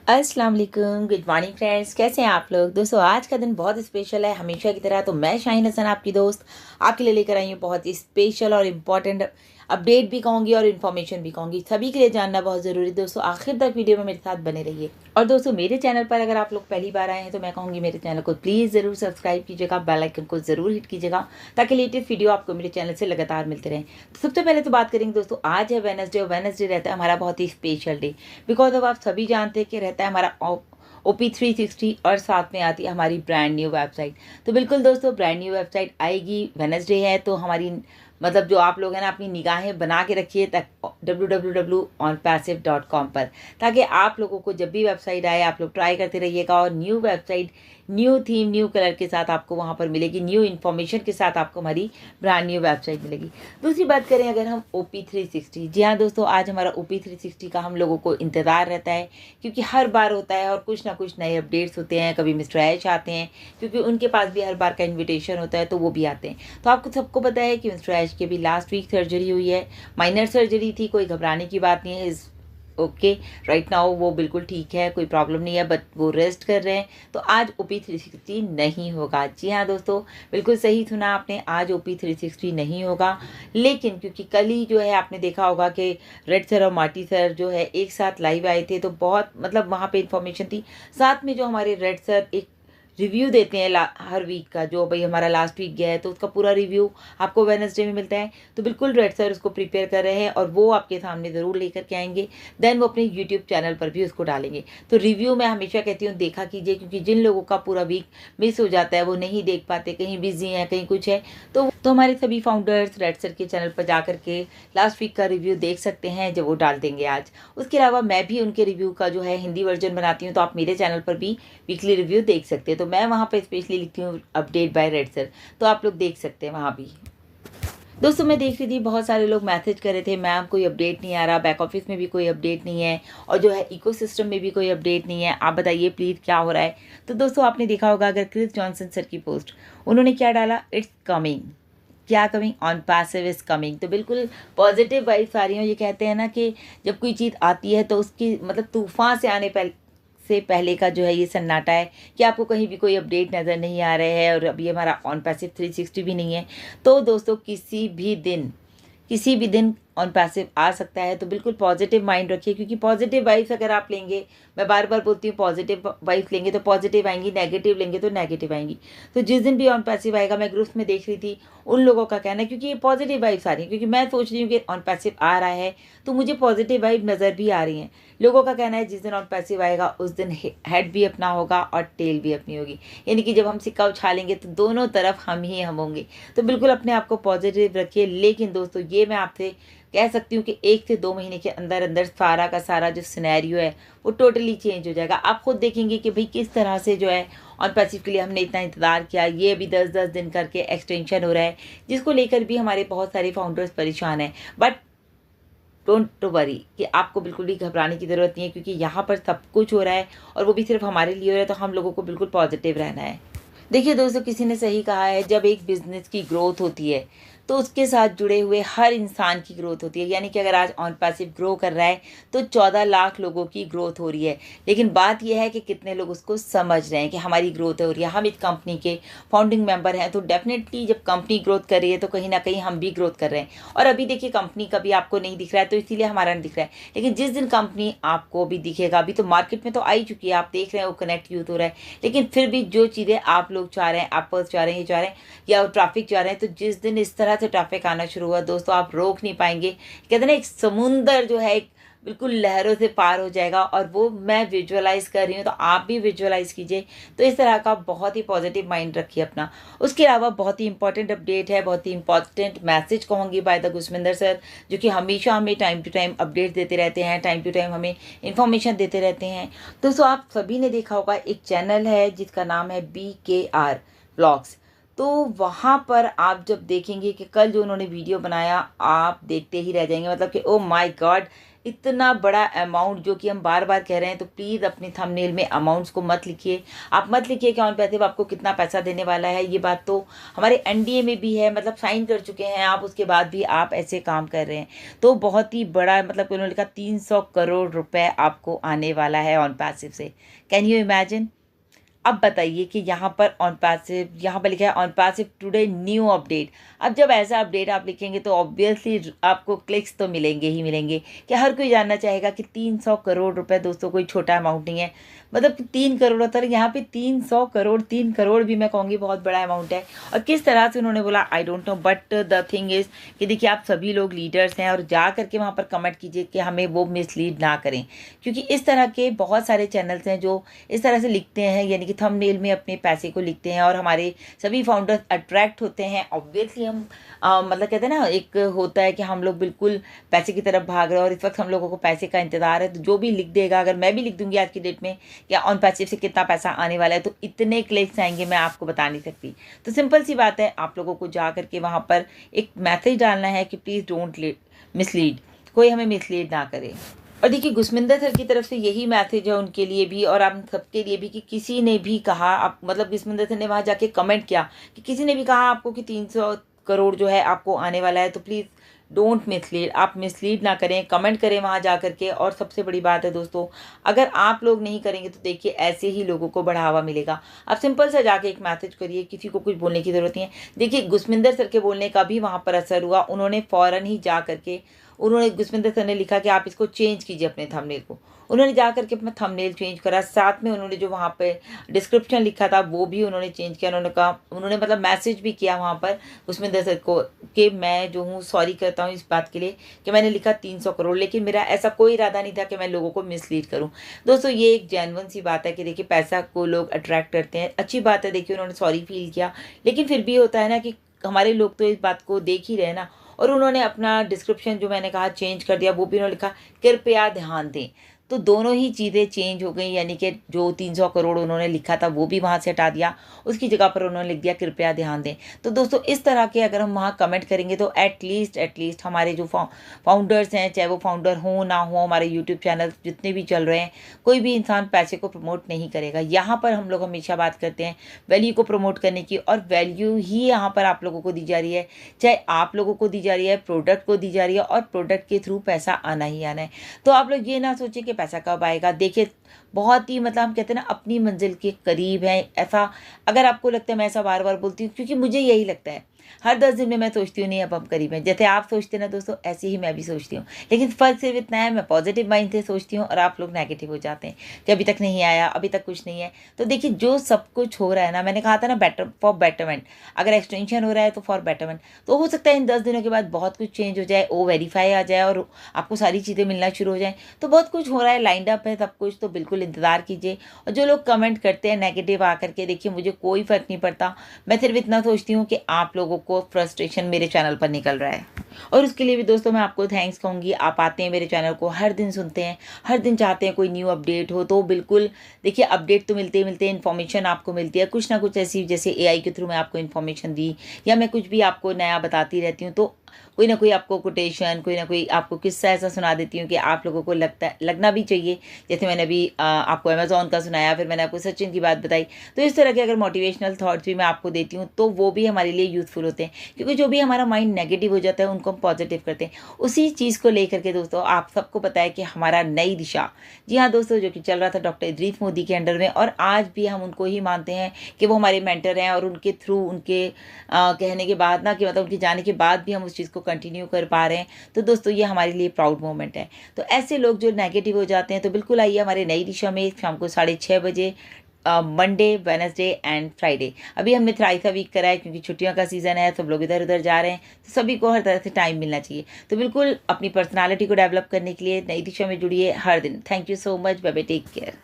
अस्सलाम वालेकुम, good morning friends. कैसे हैं आप लोग? दोस्तों आज का दिन बहुत स्पेशल है हमेशा की तरह। तो मैं शाहीन हसन आपकी दोस्त आपके लिए लेकर आई हूँ बहुत ही स्पेशल और इम्पॉर्टेंट अपडेट भी कहूँगी और इन्फॉर्मेशन भी कहूँगी। सभी के लिए जानना बहुत ज़रूरी है दोस्तों। आखिर तक वीडियो में मेरे साथ बने रहिए। और दोस्तों मेरे चैनल पर अगर आप लोग पहली बार आए हैं तो मैं कहूँगी मेरे चैनल को प्लीज़ ज़रूर सब्सक्राइब कीजिएगा, बेल आइकन को ज़रूर हिट कीजिएगा ताकि लेटेस्ट वीडियो आपको मेरे चैनल से लगातार मिलते रहें। तो सबसे पहले तो बात करेंगे दोस्तों, आज है वेडनेसडे और वेडनेसडे रहता है हमारा बहुत ही स्पेशल डे। बिकॉज अब आप सभी जानते हैं कि रहता है हमारा OP360 और साथ में आती है हमारी ब्रांड न्यू वेबसाइट। तो बिल्कुल दोस्तों ब्रांड न्यू वेबसाइट आएगी, वेडनेसडे है तो हमारी मतलब जो आप लोग हैं ना अपनी निगाहें बना के रखिए तक www.onpassive.com पर, ताकि आप लोगों को जब भी वेबसाइट आए आप लोग ट्राई करते रहिएगा। और new website new theme new colour के साथ आपको वहाँ पर मिलेगी, न्यू इन्फॉर्मेशन के साथ आपको हमारी ब्रांड न्यू वेबसाइट मिलेगी। दूसरी बात करें अगर हम OP360, जी हाँ दोस्तों आज हमारा OP360 का हम लोगों को इंतज़ार रहता है क्योंकि हर बार होता है और कुछ ना कुछ नए अपडेट्स होते हैं। कभी मिस्टर ऐश आते हैं क्योंकि उनके पास भी हर बार का इन्विटेशन होता है तो वो भी आते हैं। तो आपको सबको पता है कि मिस्टर ऐश की भी लास्ट वीक सर्जरी हुई है, माइनर सर्जरी थी, कोई घबराने की बात नहीं है। इस ओके राइट नाउ वो बिल्कुल ठीक है, कोई प्रॉब्लम नहीं है, बट वो रेस्ट कर रहे हैं। तो आज OP360 नहीं होगा। जी हाँ दोस्तों बिल्कुल सही सुना आपने, आज OP360 नहीं होगा। लेकिन क्योंकि कल ही जो है आपने देखा होगा कि रेड सर और मार्टी सर जो है एक साथ लाइव आए थे तो बहुत मतलब वहाँ पे इंफॉर्मेशन थी। साथ में जो हमारे रेड सर एक रिव्यू देते हैं हर वीक का, जो भाई हमारा लास्ट वीक गया है तो उसका पूरा रिव्यू आपको वेडनेसडे में मिलता है। तो बिल्कुल रेड सर उसको प्रिपेयर कर रहे हैं और वो आपके सामने ज़रूर लेकर के आएंगे। देन वो अपने यूट्यूब चैनल पर भी उसको डालेंगे। तो रिव्यू मैं हमेशा कहती हूँ देखा कीजिए, क्योंकि जिन लोगों का पूरा वीक मिस हो जाता है वो नहीं देख पाते, कहीं बिजी हैं कहीं कुछ है, तो हमारे सभी फाउंडर्स रेड सर के चैनल पर जा करके लास्ट वीक का रिव्यू देख सकते हैं जब वो डाल देंगे आज। उसके अलावा मैं भी उनके रिव्यू का जो है हिंदी वर्जन बनाती हूँ, तो आप मेरे चैनल पर भी वीकली रिव्यू देख सकते हैं। तो मैं वहाँ पे स्पेशली लिखती हूँ अपडेट बाय रेड सर, तो आप लोग देख सकते हैं वहाँ भी। दोस्तों मैं देख रही थी बहुत सारे लोग मैसेज कर रहे थे मैम कोई अपडेट नहीं आ रहा, बैक ऑफिस में भी कोई अपडेट नहीं है और जो है इकोसिस्टम में भी कोई अपडेट नहीं है, आप बताइए प्लीज़ क्या हो रहा है। तो दोस्तों आपने देखा होगा अगर क्रिस जॉनसन सर की पोस्ट, उन्होंने क्या डाला, इट्स कमिंग, क्या coming, on passive is coming. तो बिल्कुल पॉजिटिव वाइब्स आ रही हैं। ये कहते हैं ना कि जब कोई चीज़ आती है तो उसकी मतलब तूफान से पहले का जो है ये सन्नाटा है कि आपको कहीं भी कोई अपडेट नज़र नहीं आ रहे हैं। और अभी हमारा ऑन पैसिव 360 भी नहीं है। तो दोस्तों किसी भी दिन ऑन पैसिव आ सकता है। तो बिल्कुल पॉजिटिव माइंड रखिए, क्योंकि पॉजिटिव वाइब्स अगर आप लेंगे, मैं बार बार बोलती हूँ पॉजिटिव वाइब्स लेंगे तो पॉजिटिव आएंगी, नेगेटिव लेंगे तो नेगेटिव आएंगी। तो जिस दिन भी ऑन पैसिव आएगा, मैं ग्रुप्स में देख रही थी उन लोगों का कहना है, क्योंकि ये पॉजिटिव वाइब्स आ रही हैं, क्योंकि मैं सोच रही हूँ कि ऑन पैसिव आ रहा है तो मुझे पॉजिटिव वाइब नज़र भी आ रही हैं। लोगों का कहना है जिस दिन ऑन पैसिव आएगा उस दिन हेड भी अपना होगा और टेल भी अपनी होगी, यानी कि जब हम सिक्का उछालेंगे तो दोनों तरफ हम होंगे। तो बिल्कुल अपने आप को पॉजिटिव रखिए। लेकिन दोस्तों ये मैं आपसे कह सकती हूँ कि 1 से 2 महीने के अंदर अंदर सारा का सारा जो सिनेरियो है वो टोटली चेंज हो जाएगा। आप खुद देखेंगे कि भाई किस तरह से जो है ऑन पैसिव के लिए हमने इतना इंतज़ार किया, ये अभी 10-10 दिन करके एक्सटेंशन हो रहा है, जिसको लेकर भी हमारे बहुत सारे फाउंडर्स परेशान हैं। बट डोंट वरी कि आपको बिल्कुल भी घबराने की ज़रूरत नहीं है, क्योंकि यहाँ पर सब कुछ हो रहा है और वो भी सिर्फ हमारे लिए हो रहा है। तो हम लोगों को बिल्कुल पॉजिटिव रहना है। देखिए दोस्तों किसी ने सही कहा है, जब एक बिजनेस की ग्रोथ होती है तो उसके साथ जुड़े हुए हर इंसान की ग्रोथ होती है। यानी कि अगर आज ऑन पैसिव ग्रो कर रहा है तो 14 लाख लोगों की ग्रोथ हो रही है। लेकिन बात यह है कि कितने लोग उसको समझ रहे हैं कि हमारी ग्रोथ हो रही है। हम इस कंपनी के फाउंडिंग मेंबर हैं, तो डेफिनेटली जब कंपनी ग्रोथ कर रही है तो कहीं ना कहीं हम भी ग्रोथ कर रहे हैं। और अभी देखिए कंपनी कभी आपको नहीं दिख रहा है तो इसीलिए हमारा नहीं दिख रहा है, लेकिन जिस दिन कंपनी आपको भी दिखेगा, अभी तो मार्केट में तो आई चुकी है, आप देख रहे हैं वो कनेक्ट यूथ हो रहा है, लेकिन फिर भी जो चीज़ें आप लोग चाह रहे हैं, एप्पल्स चाह रहे हैं, ये चाह रहे हैं या ट्रैफिक चाह रहे हैं, तो जिस दिन इस तरह से ट्रैफिक आना शुरू हुआ दोस्तों आप रोक नहीं पाएंगे। कहते हैं ना एक समुंदर जो है बिल्कुल लहरों से पार हो जाएगा, और वो मैं विजुअलाइज कर रही हूँ, तो आप भी विजुअलाइज कीजिए। तो इस तरह का बहुत ही पॉजिटिव माइंड रखिए अपना। उसके अलावा बहुत ही इंपॉर्टेंट अपडेट है, बहुत ही इंपॉर्टेंट मैसेज कहूँगी बाय द गुसमिंदर सर, जो कि हमेशा हमें टाइम टू टाइम अपडेट देते रहते हैं, टाइम टू टाइम हमें इन्फॉर्मेशन देते रहते हैं। दोस्तों आप सभी ने देखा होगा एक चैनल है जिसका नाम है BKR ब्लॉग्स। तो वहाँ पर आप जब देखेंगे कि कल जो उन्होंने वीडियो बनाया आप देखते ही रह जाएंगे, मतलब कि ओ माय गॉड, इतना बड़ा अमाउंट जो कि हम बार बार कह रहे हैं, तो प्लीज़ अपने थंबनेल में अमाउंट्स को मत लिखिए। आप मत लिखिए कि ऑन पैसिव आपको कितना पैसा देने वाला है। ये बात तो हमारे एनडीए में भी है, मतलब साइन कर चुके हैं आप, उसके बाद भी आप ऐसे काम कर रहे हैं। तो बहुत ही बड़ा, मतलब उन्होंने लिखा 300 करोड़ रुपए आपको आने वाला है ऑन पैसिव से। Can you imagine? अब बताइए कि यहाँ पर ऑन पैसिव, यहाँ पर लिखा है on passive today new update. अब जब ऐसा अपडेट आप लिखेंगे तो ऑब्वियसली आपको क्लिक्स तो मिलेंगे ही मिलेंगे, कि हर कोई जानना चाहेगा कि 300 करोड़ रुपए दोस्तों कोई छोटा अमाउंट नहीं है। मतलब 3 करोड़ होता है, यहाँ पे 300 करोड़, 3 करोड़ भी मैं कहूँगी बहुत बड़ा अमाउंट है। और किस तरह से उन्होंने बोला I don't know, but the thing is कि देखिए आप सभी लोग लीडर्स हैं, और जा करके वहाँ पर कमेंट कीजिए कि हमें वो मिसलीड ना करें, क्योंकि इस तरह के बहुत सारे चैनल्स हैं जो इस तरह से लिखते हैं, यानी कि थंबनेल में अपने पैसे को लिखते हैं, और हमारे सभी फाउंडर्स अट्रैक्ट होते हैं। ऑब्वियसली हम मतलब कहते हैं ना, एक होता है कि हम लोग बिल्कुल पैसे की तरफ भाग रहे हैं, और इस वक्त हम लोगों को पैसे का इंतजार है। तो जो भी लिख देगा, अगर मैं भी लिख दूंगी आज की डेट में कि ऑन पैसिव से कितना पैसा आने वाला है, तो इतने क्लिक्स आएंगे मैं आपको बता नहीं सकती। तो सिंपल सी बात है, आप लोगों को जा करके वहाँ पर एक मैसेज डालना है कि प्लीज़ डोंट मिसलीड, कोई हमें मिसलीड ना करे। और देखिए गुसमिंदर सर की तरफ से यही मैसेज है उनके लिए भी, और आप सबके लिए भी, कि किसी ने भी कहा, आप मतलब गुसमिंदर सर ने वहाँ जाके कमेंट किया कि किसी ने भी कहा आपको कि 300 करोड़ जो है आपको आने वाला है, तो प्लीज़ डोंट मिसलीड, आप मिसलीड ना करें, कमेंट करें वहाँ जा करके। और सबसे बड़ी बात है दोस्तों, अगर आप लोग नहीं करेंगे तो देखिए ऐसे ही लोगों को बढ़ावा मिलेगा। आप सिंपल सा जाके एक मैसेज करिए, किसी को कुछ बोलने की ज़रूरत नहीं है। देखिए गुसमिंदर सर के बोलने का भी वहाँ पर असर हुआ, उन्होंने फ़ौरन ही जा करके गुसमिंदर सर ने लिखा कि आप इसको चेंज कीजिए अपने थंबनेल को। उन्होंने जा करके अपना थंबनेल चेंज करा, साथ में उन्होंने जो वहाँ पे डिस्क्रिप्शन लिखा था वो भी उन्होंने चेंज किया। उन्होंने कहा, उन्होंने मतलब मैसेज भी किया वहाँ पर गुसमिंदर सर को कि मैं जो हूँ सॉरी करता हूँ इस बात के लिए कि मैंने लिखा 300 करोड़, लेकिन मेरा ऐसा कोई इरादा नहीं था कि मैं लोगों को मिसलीड करूँ। दोस्तों ये एक जेन्युइन सी बात है कि देखिए पैसा को लोग अट्रैक्ट करते हैं, अच्छी बात है। देखिए उन्होंने सॉरी फील किया, लेकिन फिर भी होता है ना कि हमारे लोग तो इस बात को देख ही रहे ना। और उन्होंने अपना डिस्क्रिप्शन जो मैंने कहा चेंज कर दिया, वो भी उन्होंने लिखा कृपया ध्यान दें। तो दोनों ही चीज़ें चेंज हो गई, यानी कि जो 300 करोड़ उन्होंने लिखा था वो भी वहाँ से हटा दिया, उसकी जगह पर उन्होंने लिख दिया कृपया ध्यान दें। तो दोस्तों इस तरह के अगर हम वहाँ कमेंट करेंगे तो एटलीस्ट हमारे जो फाउंडर्स हैं, चाहे वो फाउंडर हों ना हो, हमारे यूट्यूब चैनल जितने भी चल रहे हैं, कोई भी इंसान पैसे को प्रमोट नहीं करेगा। यहाँ पर हम लोग हमेशा बात करते हैं वैल्यू को प्रमोट करने की, और वैल्यू ही यहाँ पर आप लोगों को दी जा रही है, चाहे आप लोगों को दी जा रही है, प्रोडक्ट को दी जा रही है, और प्रोडक्ट के थ्रू पैसा आना ही आना है। तो आप लोग ये ना सोचिए कि पैसा कब आएगा। देखिए बहुत ही मतलब हम कहते हैं ना अपनी मंजिल के करीब है। ऐसा अगर आपको लगता है, मैं ऐसा बार बार बोलती हूँ क्योंकि मुझे यही लगता है, हर 10 दिन में मैं सोचती हूँ नहीं अब हम करीब हैं। जैसे आप सोचते हैं ना दोस्तों, ऐसे ही मैं भी सोचती हूँ, लेकिन फ़र्क सिर्फ इतना है मैं पॉजिटिव माइंड से सोचती हूँ और आप लोग नेगेटिव हो जाते हैं कि अभी तक नहीं आया, अभी तक कुछ नहीं है। तो देखिए जो सब कुछ हो रहा है ना, मैंने कहा था ना बेटर फॉर बेटरमेंट, अगर एक्सटेंशन हो रहा है तो फॉर बेटरमेंट। तो हो सकता है इन 10 दिनों के बाद बहुत कुछ चेंज हो जाए, ओ वेरीफाई आ जाए और आपको सारी चीज़ें मिलना शुरू हो जाए। तो बहुत कुछ हो रहा है, लाइंड अप है सब कुछ, तो बिल्कुल इंतज़ार कीजिए। और जो लोग कमेंट करते हैं नेगेटिव आकर के, देखिए मुझे कोई फ़र्क नहीं पड़ता, मैं सिर्फ इतना सोचती हूँ कि आप लोगों को फ्रस्ट्रेशन मेरे चैनल पर निकल रहा है। और उसके लिए भी दोस्तों मैं आपको थैंक्स कहूँगी। आप आते हैं मेरे चैनल को, हर दिन सुनते हैं, हर दिन चाहते हैं कोई न्यू अपडेट हो। तो बिल्कुल देखिए अपडेट तो मिलते ही मिलते हैं, इन्फॉर्मेशन आपको मिलती है कुछ ना कुछ ऐसी, जैसे एआई के थ्रू मैं आपको इन्फॉर्मेशन दी, या मैं कुछ भी आपको नया बताती रहती हूँ। तो कोई ना कोई आपको कोटेशन, कोई ना कोई आपको किस्सा ऐसा सुना देती हूँ कि आप लोगों को लगना भी चाहिए। जैसे मैंने अभी आपको अमेज़ॉन का सुनाया, फिर मैंने आपको सचिन की बात बताई। तो इस तरह के अगर मोटिवेशनल थॉट्स भी मैं आपको देती हूँ तो वो भी हमारे लिए यूज़फुल होते हैं, क्योंकि जो भी हमारा माइंड नेगेटिव हो जाता है उनको हम पॉजिटिव करते हैं। उसी चीज़ को लेकर के दोस्तों आप सबको पता है कि हमारा नई दिशा, जी हाँ दोस्तों, जो कि चल रहा था डॉक्टर इदरीस मोदी के अंडर में, और आज भी हम उनको ही मानते हैं कि वो हमारे मेंटर हैं, और उनके थ्रू, उनके कहने के बाद ना, कि मतलब उनके जाने के बाद भी हम उस चीज़ को कंटिन्यू कर पा रहे हैं। तो दोस्तों ये हमारे लिए प्राउड मोमेंट है। तो ऐसे लोग जो नेगेटिव हो जाते हैं, तो बिल्कुल आइए हमारे नई दिशा में शाम को 6:30 बजे, मंडे, वेडनेसडे एंड फ्राइडे। अभी हमने थ्राइस वीक करा है क्योंकि छुट्टियों का सीज़न है, सब लोग इधर उधर जा रहे हैं, तो सभी को हर तरह से टाइम मिलना चाहिए। तो बिल्कुल अपनी पर्सनालिटी को डेवलप करने के लिए नई दिशा में जुड़िए हर दिन। Thank you so much, bye bye, take care.